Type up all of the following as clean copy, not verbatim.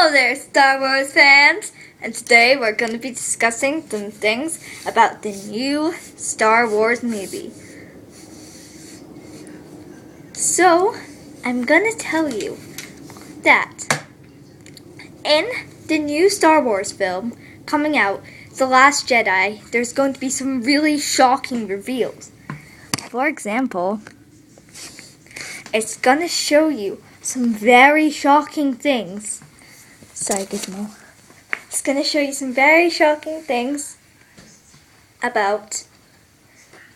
Hello there, Star Wars fans! And today we're going to be discussing some things about the new Star Wars movie. So, I'm going to tell you that in the new Star Wars film coming out, The Last Jedi, there's going to be some really shocking reveals. For example, it's going to show you some very shocking things. Sorry, Gizmo. It's going to show you some very shocking things about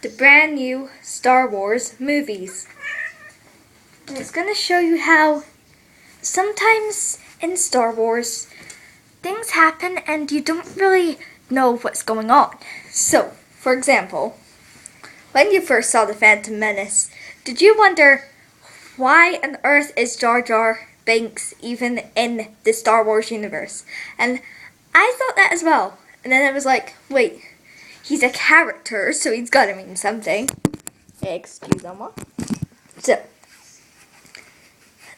the brand new Star Wars movies. And it's going to show you how sometimes in Star Wars things happen and you don't really know what's going on. So, for example, when you first saw The Phantom Menace, did you wonder why on earth is Jar Jar Binks even in the Star Wars universe? And I thought that as well. And then I was like, wait, he's a character, so he's got to mean something. Excuse me. So, as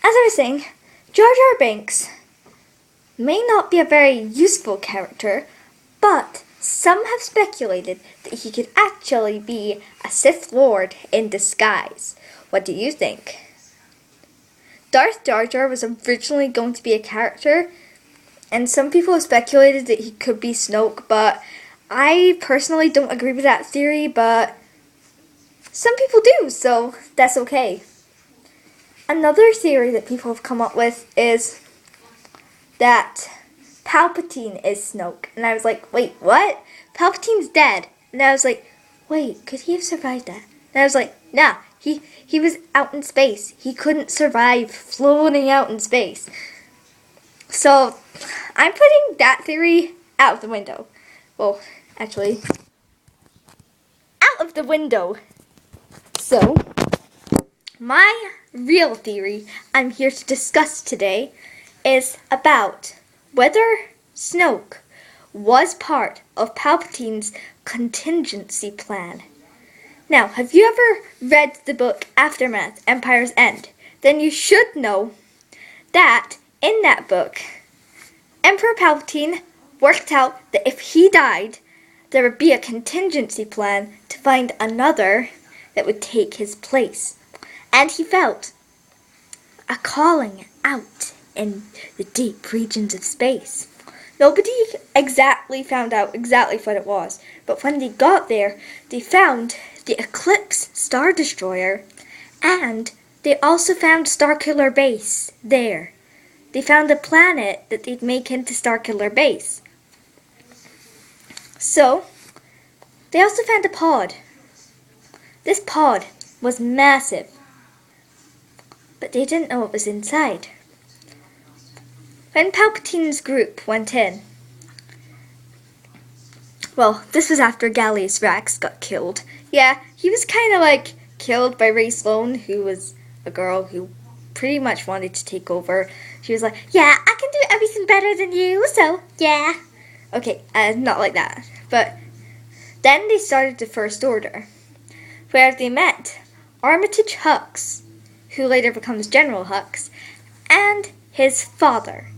I was saying, Jar Jar Binks may not be a very useful character, but some have speculated that he could actually be a Sith Lord in disguise. What do you think? Darth Jar Jar was originally going to be a character, and some people have speculated that he could be Snoke, but I personally don't agree with that theory, but some people do, so that's okay. Another theory that people have come up with is that Palpatine is Snoke, and I was like, wait, what? Palpatine's dead. And I was like, wait, could he have survived that? And I was like, nah. He was out in space. He couldn't survive floating out in space. So, I'm putting that theory out of the window. Well, actually, out of the window. So, my real theory I'm here to discuss today is about whether Snoke was part of Palpatine's contingency plan. Now, have you ever read the book Aftermath, Empire's End? Then you should know that in that book, Emperor Palpatine worked out that if he died, there would be a contingency plan to find another that would take his place. And he felt a calling out in the deep regions of space. Nobody exactly found out exactly what it was, but when they got there, they found the Eclipse Star Destroyer, and they also found Starkiller Base there. They found a planet that they'd make into Starkiller Base. So, they also found a pod. This pod was massive, but they didn't know what was inside. When Palpatine's group went in, well, this was after Gallius Rax got killed. Yeah, he was kind of like killed by Rey Sloane, who was a girl who pretty much wanted to take over. She was like, yeah, I can do everything better than you, so yeah. Okay, not like that. But then they started the First Order, where they met Armitage Hux, who later becomes General Hux, and his father,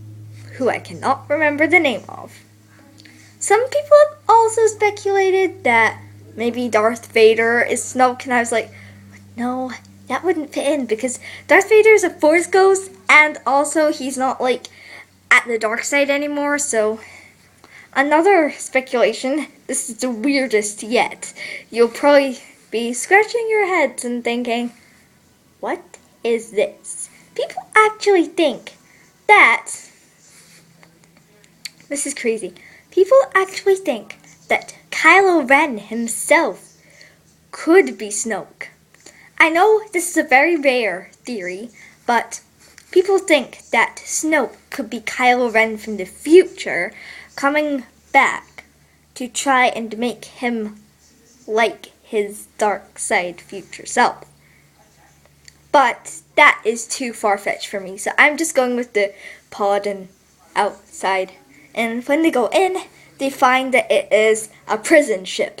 who I cannot remember the name of. Some people have also speculated that maybe Darth Vader is Snoke, and I was like, no, that wouldn't fit in, because Darth Vader is a Force ghost, and also he's not, like, at the dark side anymore, so another speculation, this is the weirdest yet. You'll probably be scratching your heads and thinking, what is this? People actually think that, this is crazy, people actually think that Kylo Ren himself could be Snoke. I know this is a very rare theory, but people think that Snoke could be Kylo Ren from the future coming back to try and make him like his dark side future self. But that is too far-fetched for me, so I'm just going with the pod and outside. And when they go in, they find that it is a prison ship.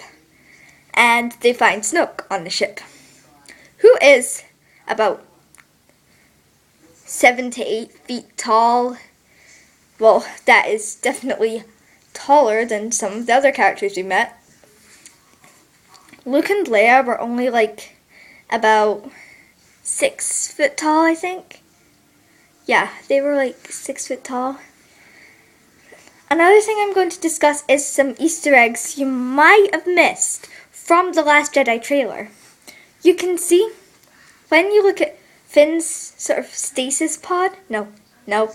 And they find Snoke on the ship, who is about 7 to 8 feet tall, well, that is definitely taller than some of the other characters we met. Luke and Leia were only like about 6 foot tall, I think. Yeah, they were like 6 foot tall. Another thing I'm going to discuss is some Easter eggs you might have missed from the Last Jedi trailer. You can see when you look at Finn's sort of stasis pod. No,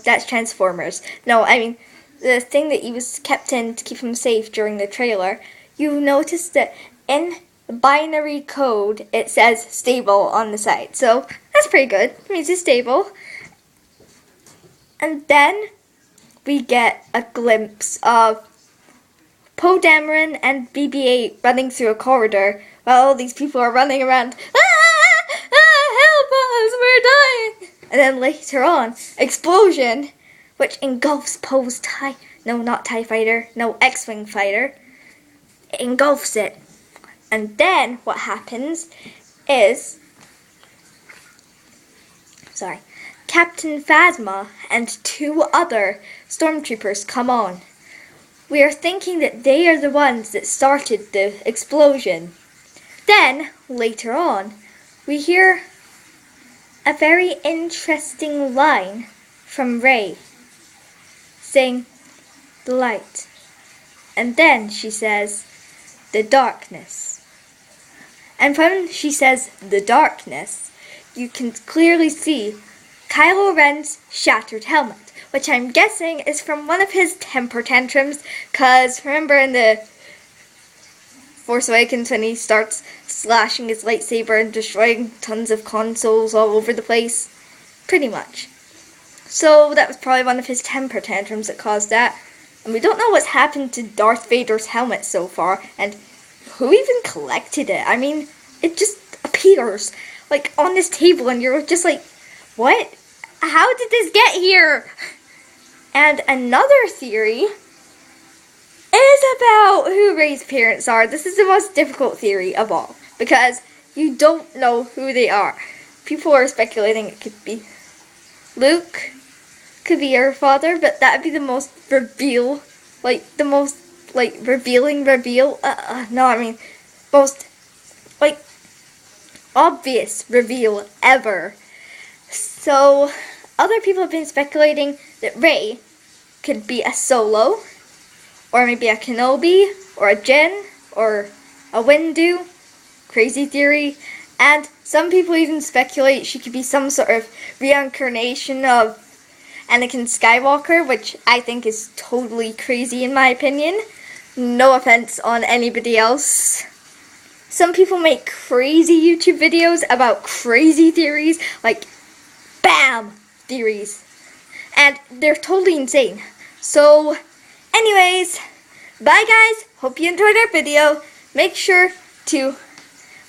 that's Transformers. No, I mean the thing that he was kept in to keep him safe during the trailer. You notice that in binary code it says stable on the side, so that's pretty good. It means it's stable. And then we get a glimpse of Poe Dameron and BB-8 running through a corridor while all these people are running around. Help us, we're dying! And then later on, explosion, which engulfs Poe's TIE fighter, X-Wing fighter. It engulfs it. And then what happens is, Captain Phasma and 2 other stormtroopers come on. We are thinking that they are the ones that started the explosion. Then, later on, we hear a very interesting line from Rey saying, "The light." And then she says, "The darkness." And when she says, "the darkness," you can clearly see Kylo Ren's shattered helmet, which I'm guessing is from one of his temper tantrums, because remember in the Force Awakens when he starts slashing his lightsaber and destroying tons of consoles all over the place? Pretty much. So that was probably one of his temper tantrums that caused that. And we don't know what's happened to Darth Vader's helmet so far, and who even collected it? I mean, it just appears like on this table and you're just like, what? How did this get here? And another theory is about who Rey's parents are. This is the most difficult theory of all, because you don't know who they are. People are speculating it could be Luke, could be her father, but that would be the most revealing reveal. Most obvious reveal ever. So, other people have been speculating that Rey could be a Solo, or maybe a Kenobi, or a Jin, or a Windu. Crazy theory. And some people even speculate she could be some sort of reincarnation of Anakin Skywalker, which I think is totally crazy in my opinion. No offense on anybody else. Some people make crazy YouTube videos about crazy theories, like BAM theories. And they're totally insane. So, anyways, bye guys. Hope you enjoyed our video. Make sure to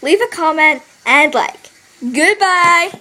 leave a comment and like. Goodbye.